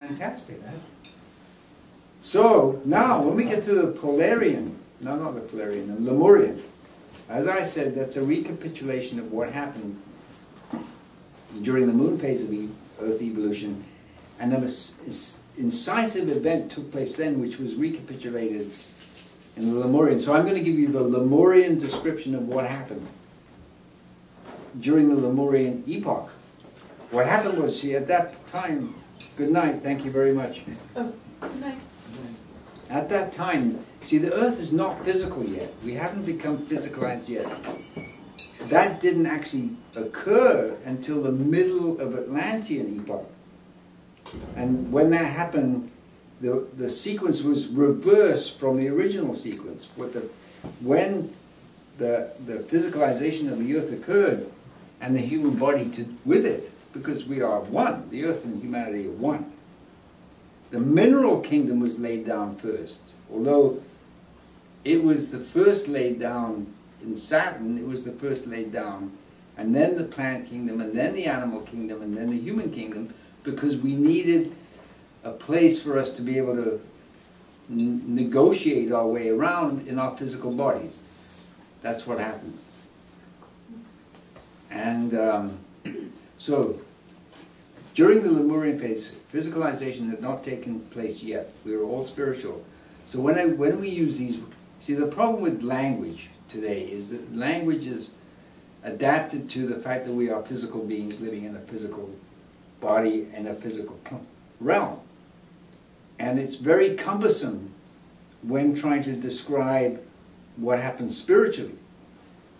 Fantastic. So now when we get to the Polarian, no, not the Polarian, the Lemurian, as I said, that's a recapitulation of what happened during the moon phase of Earth evolution, and an incisive event took place then which was recapitulated in the Lemurian. So I'm going to give you the Lemurian description of what happened during the Lemurian epoch. What happened was, see, at that time, good night, thank you very much. Oh, good night. At that time, see, the Earth is not physical yet. We haven't become physicalized yet. That didn't actually occur until the middle of Atlantean epoch. And when that happened, the sequence was reversed from the original sequence. When the physicalization of the Earth occurred, and the human body with it, because we are one, the Earth and humanity are one. The mineral kingdom was laid down first. Although it was the first laid down in Saturn, it was the first laid down, and then the plant kingdom, and then the animal kingdom, and then the human kingdom, because we needed a place for us to be able to negotiate our way around in our physical bodies. That's what happened. And so, during the Lemurian phase, physicalization had not taken place yet. We were all spiritual. So when we use these, see, the problem with language today is that language is adapted to the fact that we are physical beings living in a physical body and a physical realm. And it's very cumbersome when trying to describe what happens spiritually.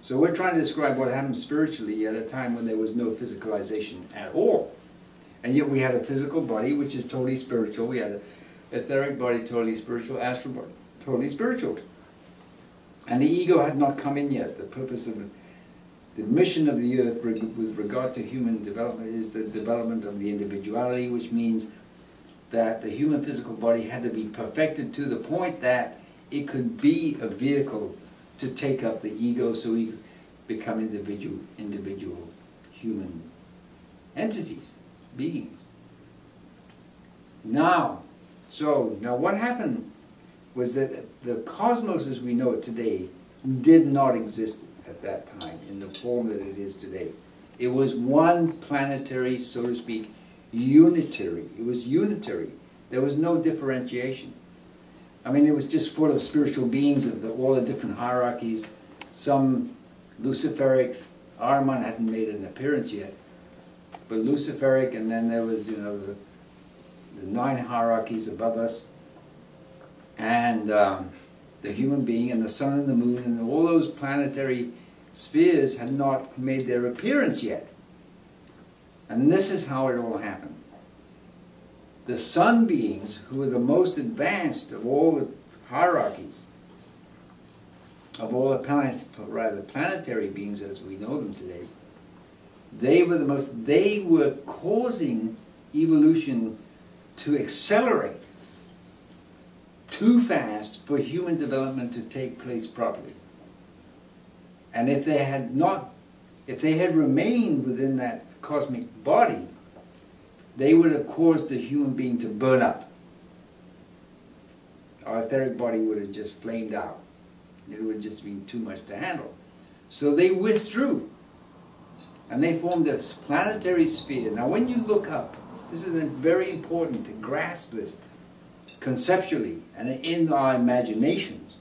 So we're trying to describe what happened spiritually at a time when there was no physicalization at all. And yet we had a physical body which is totally spiritual. We had an etheric body totally spiritual, astral body totally spiritual. And the ego had not come in yet. The purpose of the mission of the Earth with regard to human development is the development of the individuality, which means that the human physical body had to be perfected to the point that it could be a vehicle to take up the ego so we become individual human entities, beings. Now what happened was that the cosmos as we know it today did not exist at that time in the form that it is today. It was one planetary, so to speak, unitary. It was unitary. There was no differentiation. I mean, it was just full of spiritual beings of all the different hierarchies. Some Luciferic, Ahriman hadn't made an appearance yet, but Luciferic, and then there was, the 9 hierarchies above us, and the human being, and the sun and the moon, and all those planetary spheres had not made their appearance yet. And this is how it all happened. The sun beings, who were the most advanced of all the hierarchies, of all the planets, rather the planetary beings as we know them today, they were causing evolution to accelerate too fast for human development to take place properly. And if they had remained within that cosmic body, they would have caused the human being to burn up. Our etheric body would have just flamed out. It would have just been too much to handle. So they withdrew. And they formed this planetary sphere. Now when you look up, this is very important to grasp this conceptually and in our imaginations,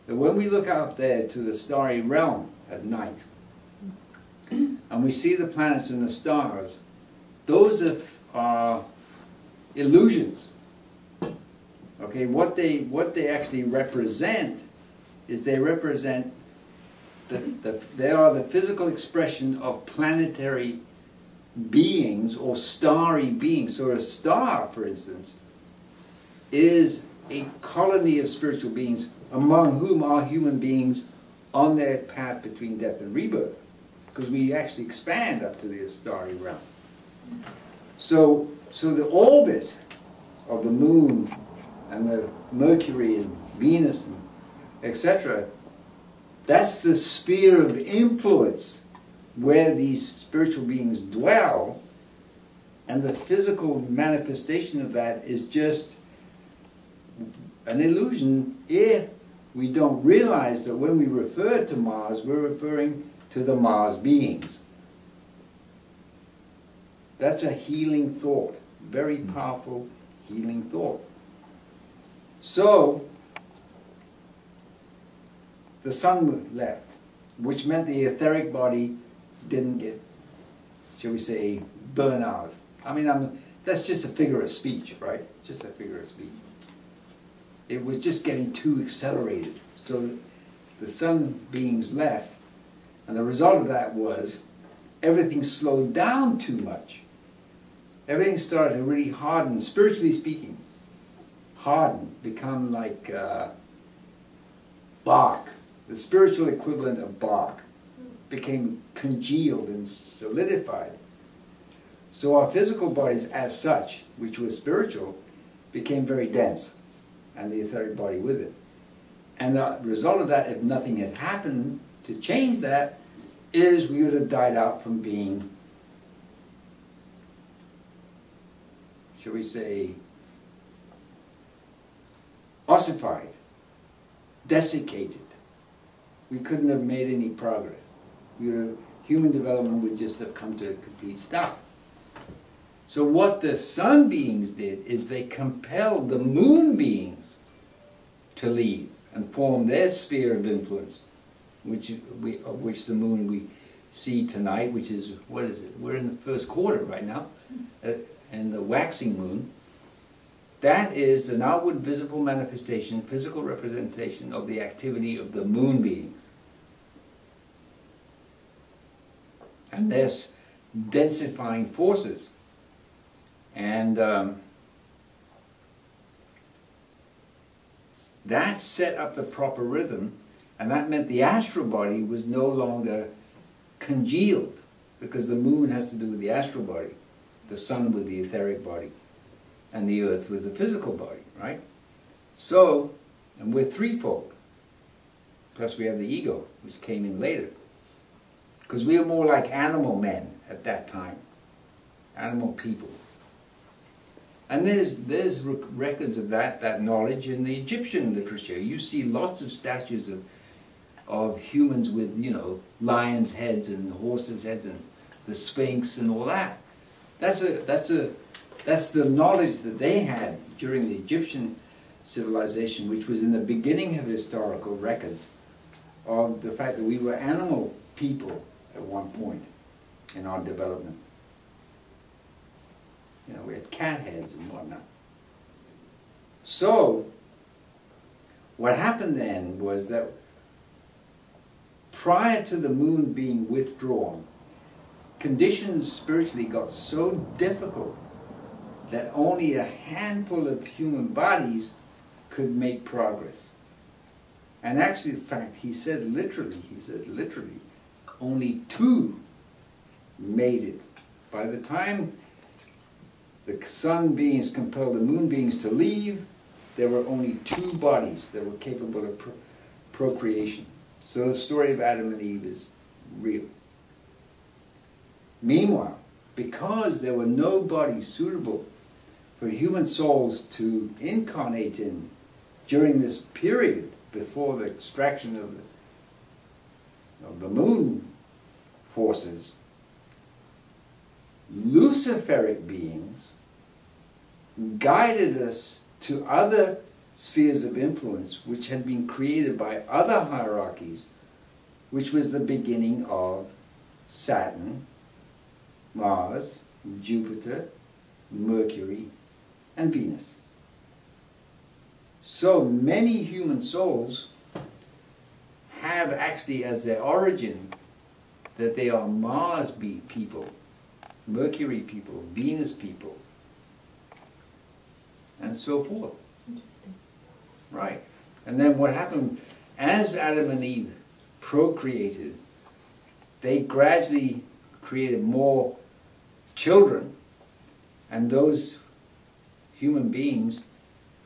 that when we look up there to the starry realm at night, and we see the planets and the stars, those are illusions. Okay, what they actually represent is they represent they are the physical expression of planetary beings or starry beings. So a star, for instance, is a colony of spiritual beings among whom are human beings on their path between death and rebirth, because we actually expand up to the starry realm. So the orbit of the moon and the Mercury and Venus and etc., that's the sphere of influence where these spiritual beings dwell, And the physical manifestation of that is just an illusion if we don't realize that when we refer to Mars, we're referring to the Mars beings. That's a healing thought, very powerful healing thought. So, the sun left, which meant the etheric body didn't get, shall we say, burn out. I mean, that's just a figure of speech, right? Just a figure of speech. It was just getting too accelerated. So the sun beings left, and the result of that was everything slowed down too much. Everything started to really harden, spiritually speaking. Harden, become like bark. The spiritual equivalent of bark became congealed and solidified. So our physical bodies as such, which was spiritual, became very dense, and the etheric body with it. And the result of that, if nothing had happened to change that, is we would have died out from being, shall we say, ossified, desiccated. We couldn't have made any progress. Human development would just have come to a complete stop. So what the sun beings did is they compelled the moon beings to leave and form their sphere of influence, of which the moon we see tonight, which is, what is it? We're in the first quarter right now, and the waxing moon. That is an outward visible manifestation, physical representation of the activity of the moon beings. And their densifying forces. And that set up the proper rhythm, and that meant the astral body was no longer congealed, because the moon has to do with the astral body, the sun with the etheric body, and the earth with the physical body, right? So, and we're threefold. Plus we have the ego, which came in later. Because we were more like animal men at that time. Animal people. And there's records of that knowledge in the Egyptian literature. You see lots of statues of humans with, you know, lions' heads and horses' heads and the Sphinx and all that. That's the knowledge that they had during the Egyptian civilization, which was in the beginning of historical records, of the fact that we were animal people at one point in our development. You know, we had cat heads and whatnot. So, what happened then was that prior to the moon being withdrawn, conditions spiritually got so difficult that only a handful of human bodies could make progress. And actually, in fact, he says literally, only 2 made it. By the time the sun beings compelled the moon beings to leave, there were only 2 bodies that were capable of procreation. So the story of Adam and Eve is real. Meanwhile, because there were no bodies suitable for human souls to incarnate in during this period before the extraction of the moon forces, Luciferic beings guided us to other spheres of influence which had been created by other hierarchies, which was the beginning of Saturn, Mars, Jupiter, Mercury, and Venus. So many human souls have actually as their origin that they are Mars people, Mercury people, Venus people, and so forth. Interesting. Right. And then what happened, as Adam and Eve procreated, they gradually created more children, and those human beings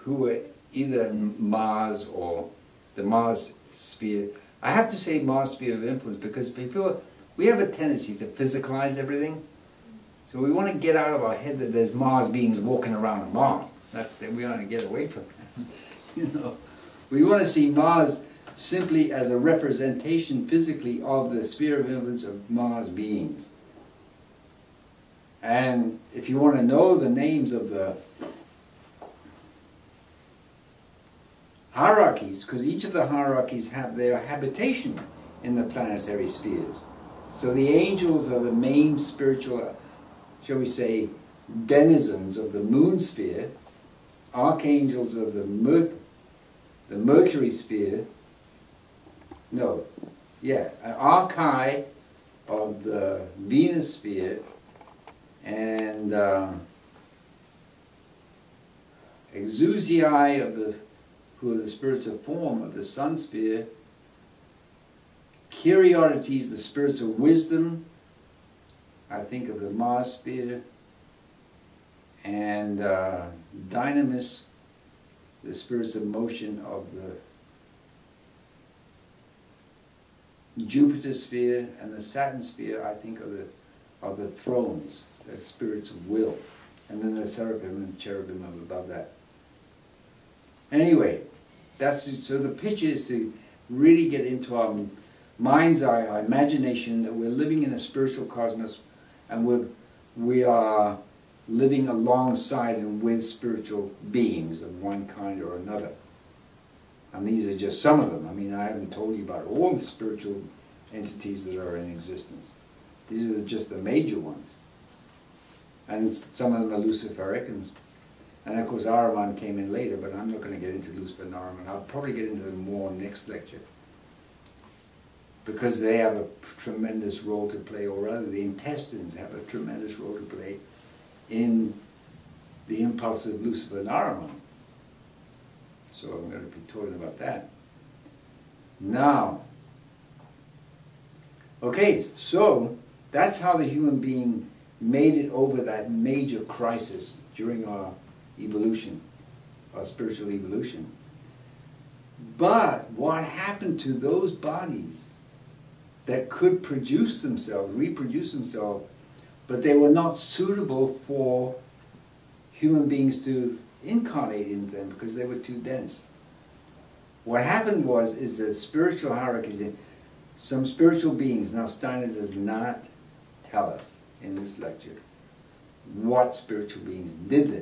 who were either in Mars or the Mars sphere. I have to say Mars sphere of influence because we have a tendency to physicalize everything. So we want to get out of our head that there's Mars beings walking around on Mars. We want to get away from that. You know, we want to see Mars simply as a representation physically of the sphere of influence of Mars beings. And if you want to know the names of the hierarchies, because each of the hierarchies have their habitation in the planetary spheres. So the angels are the main spiritual, shall we say, denizens of the moon sphere, archangels of the Mercury sphere, archi of the Venus sphere, and exousiae of the, who are the spirits of form of the Sun sphere, Kyriorites, the spirits of wisdom, I think of the Mars sphere, and Dynamis, the spirits of motion of the Jupiter sphere, and the Saturn sphere, I think of the thrones, the spirits of will, and then the seraphim and cherubim above that. Anyway, so the pitch is to really get into our mind's eye, our imagination, that we're living in a spiritual cosmos, and we are living alongside and with spiritual beings of one kind or another. And these are just some of them. I mean, I haven't told you about all the spiritual entities that are in existence. These are just the major ones. And some of them are Luciferic, and of course Ahriman came in later, but I'm not going to get into Lucifer and Ahriman. I'll probably get into them more next lecture, because they have a tremendous role to play, or rather the intestines have a tremendous role to play in the impulse of Lucifer and Ahriman. So I'm going to be talking about that. Now, okay, so that's how the human being made it over that major crisis during our evolution, our spiritual evolution. But what happened to those bodies that could produce themselves, reproduce themselves, but they were not suitable for human beings to incarnate in them because they were too dense? What happened is that spiritual hierarchies, some spiritual beings, now Steiner does not tell us in this lecture what spiritual beings did this.